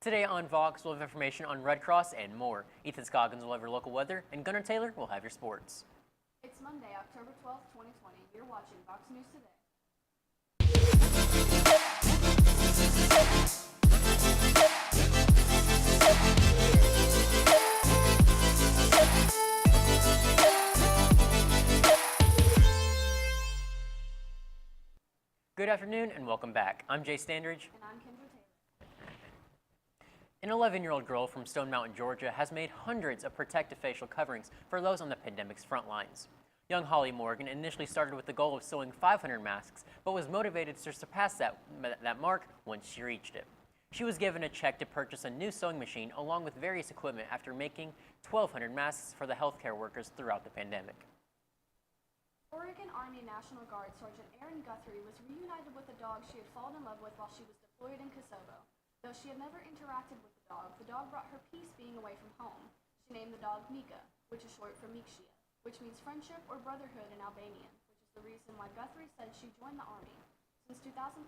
Today on VOX, we'll have information on Red Cross and more. Ethan Scoggins will have your local weather, and Gunnar Taylor will have your sports. It's Monday, October 12th, 2020. You're watching VOX News Today. Good afternoon and welcome back. I'm Jay Standridge. And I'm Kendra Taylor. An 11-year-old girl from Stone Mountain, Georgia has made hundreds of protective facial coverings for those on the pandemic's front lines. Young Holly Morgan initially started with the goal of sewing 500 masks, but was motivated to surpass that mark once she reached it. She was given a check to purchase a new sewing machine along with various equipment after making 1,200 masks for the healthcare workers throughout the pandemic. Oregon Army National Guard Sergeant Erin Guthrie was reunited with a dog she had fallen in love with while she was deployed in Kosovo. Though she had never interacted with the dog brought her peace being away from home. She named the dog Mika, which is short for Mikshia, which means friendship or brotherhood in Albanian, which is the reason why Guthrie said she joined the Army. Since 2013,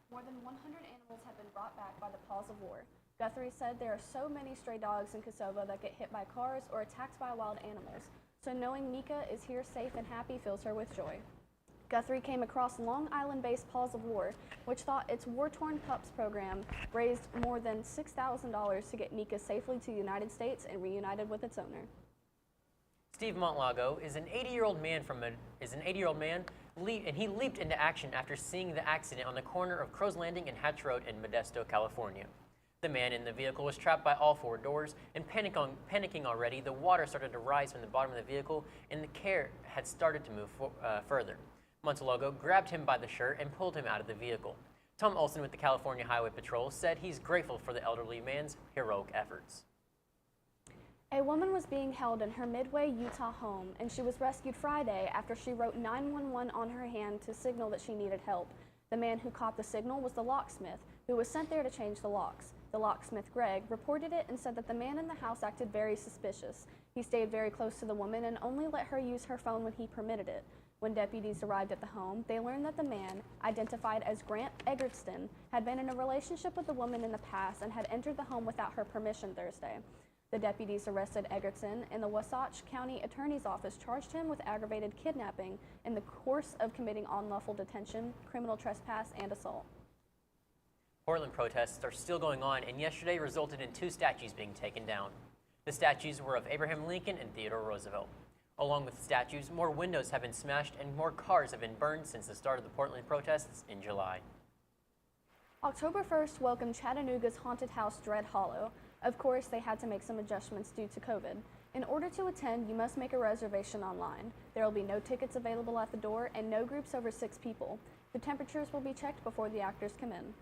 more than 100 animals have been brought back by the paws of war. Guthrie said there are so many stray dogs in Kosovo that get hit by cars or attacked by wild animals. So knowing Mika is here safe and happy fills her with joy. Guthrie came across Long Island-based Paws of War, which thought its War-Torn Pups program raised more than $6,000 to get Mika safely to the United States and reunited with its owner. Steve Montlago is an 80-year-old man and he leaped into action after seeing the accident on the corner of Crow's Landing and Hatch Road in Modesto, California. The man in the vehicle was trapped by all four doors, and panicking already, the water started to rise from the bottom of the vehicle, and the car had started to move further. Montalago grabbed him by the shirt and pulled him out of the vehicle. Tom Olson with the California Highway Patrol said he's grateful for the elderly man's heroic efforts. A woman was being held in her Midway, Utah home, and she was rescued Friday after she wrote 911 on her hand to signal that she needed help. The man who caught the signal was the locksmith, who was sent there to change the locks. The locksmith, Greg, reported it and said that the man in the house acted very suspicious. He stayed very close to the woman and only let her use her phone when he permitted it. When deputies arrived at the home, they learned that the man, identified as Grant Egerton, had been in a relationship with the woman in the past and had entered the home without her permission Thursday. The deputies arrested Egerton, and the Wasatch County Attorney's Office charged him with aggravated kidnapping in the course of committing unlawful detention, criminal trespass, and assault. Portland protests are still going on, and yesterday resulted in 2 statues being taken down. The statues were of Abraham Lincoln and Theodore Roosevelt. Along with the statues, more windows have been smashed and more cars have been burned since the start of the Portland protests in July. October 1st welcomed Chattanooga's haunted house Dread Hollow. Of course, they had to make some adjustments due to COVID. In order to attend, you must make a reservation online. There will be no tickets available at the door and no groups over 6 people. The temperatures will be checked before the actors come in.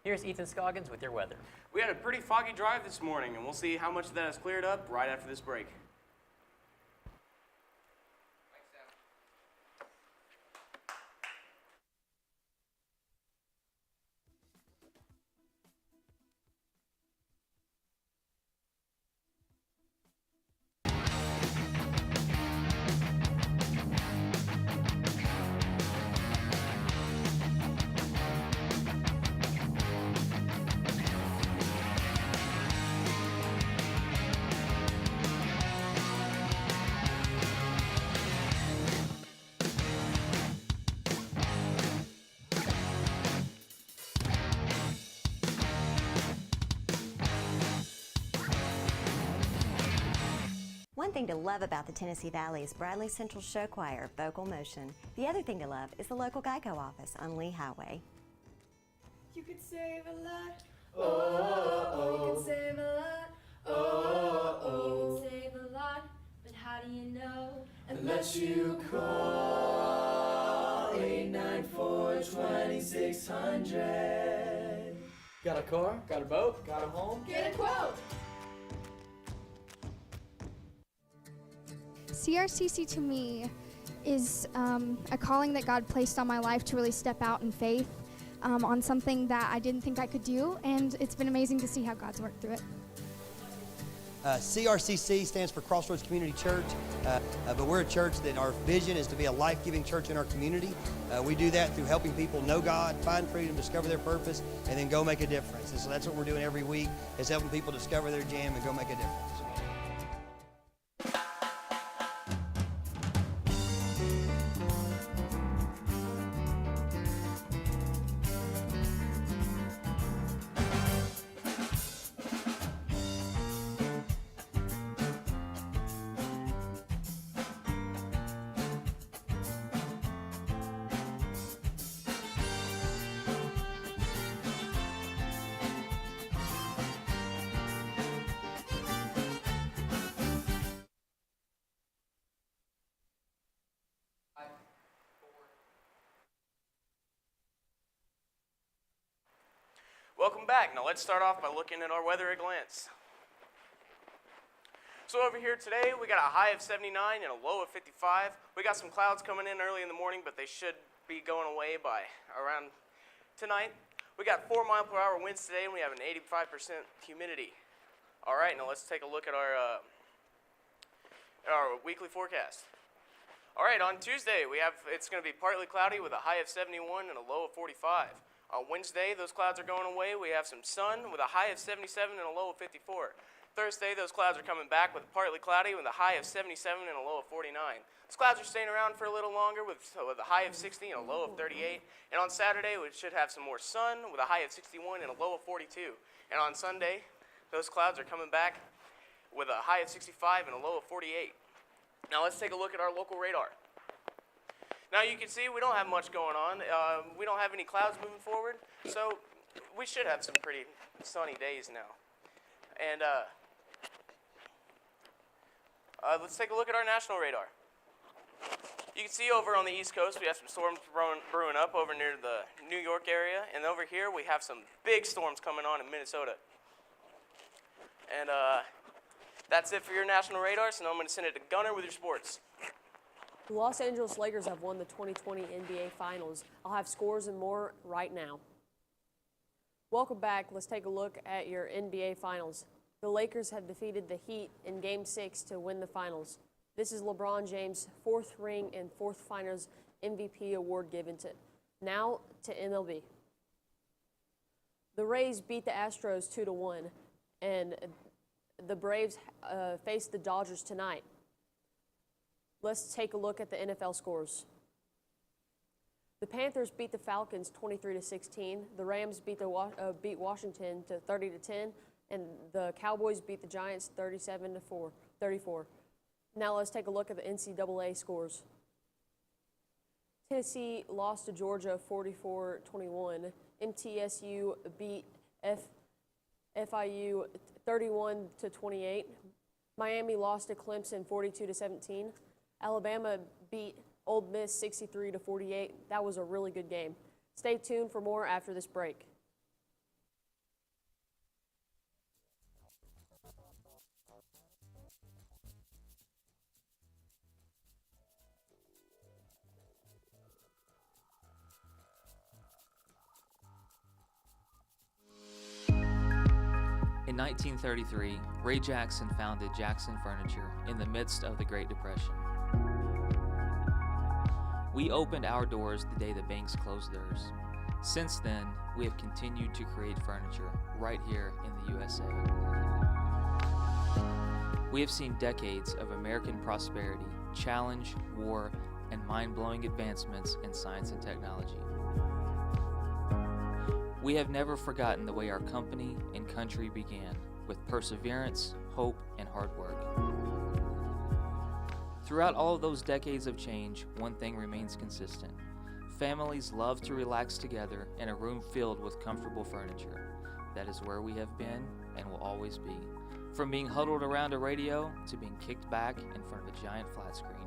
Here's Ethan Scoggins with your weather. We had a pretty foggy drive this morning, and we'll see how much of that has cleared up right after this break. One thing to love about the Tennessee Valley is Bradley Central Show Choir, Vocal Motion. The other thing to love is the local Geico office on Lee Highway. You could save a lot. Oh, you can save a lot. Oh, you can save a lot. But how do you know? Unless you call 894-2600. Got a car? Got a boat? Got a home? Get a quote. CRCC to me is a calling that God placed on my life to really step out in faith on something that I didn't think I could do, and it's been amazing to see how God's worked through it. CRCC stands for Crossroads Community Church, but we're a church that our vision is to be a life-giving church in our community. We do that through helping people know God, find freedom, discover their purpose, and then go make a difference. And so that's what we're doing every week, is helping people discover their jam and go make a difference. Welcome back. Now let's start off by looking at our weather at a glance. So over here today, we got a high of 79 and a low of 55. We got some clouds coming in early in the morning, but they should be going away by around tonight. We got 4-mile-per-hour winds today, and we have an 85% humidity. All right, now let's take a look at our weekly forecast. All right, on Tuesday, it's going to be partly cloudy with a high of 71 and a low of 45. On Wednesday, those clouds are going away. We have some sun with a high of 77 and a low of 54. Thursday, those clouds are coming back with partly cloudy with a high of 77 and a low of 49. Those clouds are staying around for a little longer with a high of 60 and a low of 38. And on Saturday, we should have some more sun with a high of 61 and a low of 42. And on Sunday, those clouds are coming back with a high of 65 and a low of 48. Now let's take a look at our local radar. Now you can see we don't have much going on. We don't have any clouds moving forward, so we should have some pretty sunny days now. And let's take a look at our national radar. You can see over on the East Coast we have some storms brewing up over near the New York area, and over here we have some big storms coming on in Minnesota. And that's it for your national radar, so now I'm going to send it to Gunner with your sports. The Los Angeles Lakers have won the 2020 NBA Finals. I'll have scores and more right now. Welcome back. Let's take a look at your NBA Finals. The Lakers have defeated the Heat in Game 6 to win the Finals. This is LeBron James' 4th ring and 4th Finals MVP award given to. Now to MLB. The Rays beat the Astros 2-1, and the Braves face the Dodgers tonight. Let's take a look at the NFL scores. The Panthers beat the Falcons 23-16. The Rams beat Washington to 30-10, and the Cowboys beat the Giants 34. Now let's take a look at the NCAA scores. Tennessee lost to Georgia 44-21. MTSU beat FIU 31-28. Miami lost to Clemson 42-17. Alabama beat Ole Miss 63-48. That was a really good game. Stay tuned for more after this break. In 1933, Ray Jackson founded Jackson Furniture in the midst of the Great Depression. We opened our doors the day the banks closed theirs. Since then, we have continued to create furniture right here in the USA. We have seen decades of American prosperity, challenge, war, and mind-blowing advancements in science and technology. We have never forgotten the way our company and country began, with perseverance, hope, and hard work. Throughout all of those decades of change, one thing remains consistent. Families love to relax together in a room filled with comfortable furniture. That is where we have been and will always be. From being huddled around a radio to being kicked back in front of a giant flat screen.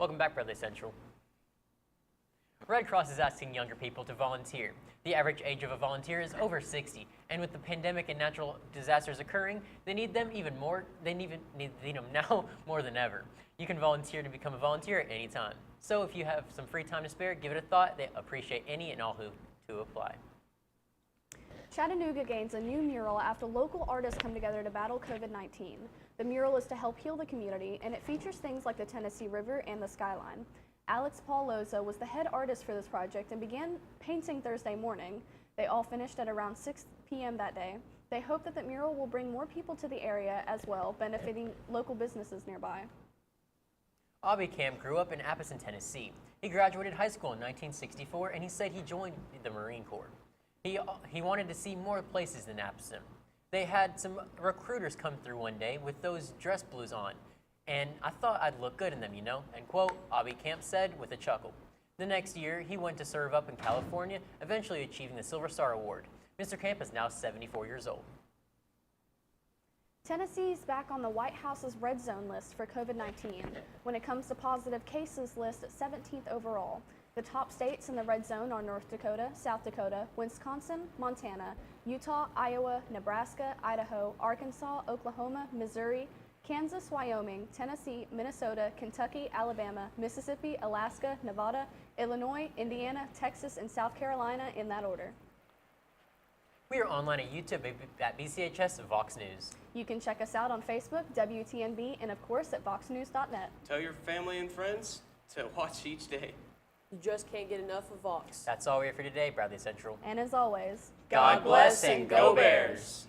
Welcome back, Bradley Central. Red Cross is asking younger people to volunteer. The average age of a volunteer is over 60, and with the pandemic and natural disasters occurring, they need them even more. They need them now more than ever. You can volunteer to become a volunteer at any time. So if you have some free time to spare, give it a thought. They appreciate any and all who apply. Chattanooga gains a new mural after local artists come together to battle COVID-19. The mural is to help heal the community, and it features things like the Tennessee River and the skyline. Alex Paul Loza was the head artist for this project and began painting Thursday morning. They all finished at around 6 p.m. that day. They hope that the mural will bring more people to the area as well, benefiting local businesses nearby. Avi Camp grew up in Appleton, Tennessee. He graduated high school in 1964, and he said he joined the Marine Corps. He wanted to see more places than Appleton. They had some recruiters come through one day with those dress blues on, and I thought I'd look good in them, you know, end quote, Avi Camp said with a chuckle. The next year, he went to serve up in California, eventually achieving the Silver Star Award. Mr. Camp is now 74 years old. Tennessee's back on the White House's red zone list for COVID-19. When it comes to positive cases list at 17th overall. The top states in the red zone are North Dakota, South Dakota, Wisconsin, Montana, Utah, Iowa, Nebraska, Idaho, Arkansas, Oklahoma, Missouri, Kansas, Wyoming, Tennessee, Minnesota, Kentucky, Alabama, Mississippi, Alaska, Nevada, Illinois, Indiana, Texas, and South Carolina in that order. We are online at YouTube at BCHS VOX News. You can check us out on Facebook, WTNB, and of course at voxnews.net. Tell your family and friends to watch each day. You just can't get enough of Vox. That's all we have for today, Bradley Central. And as always, God bless and go Bears!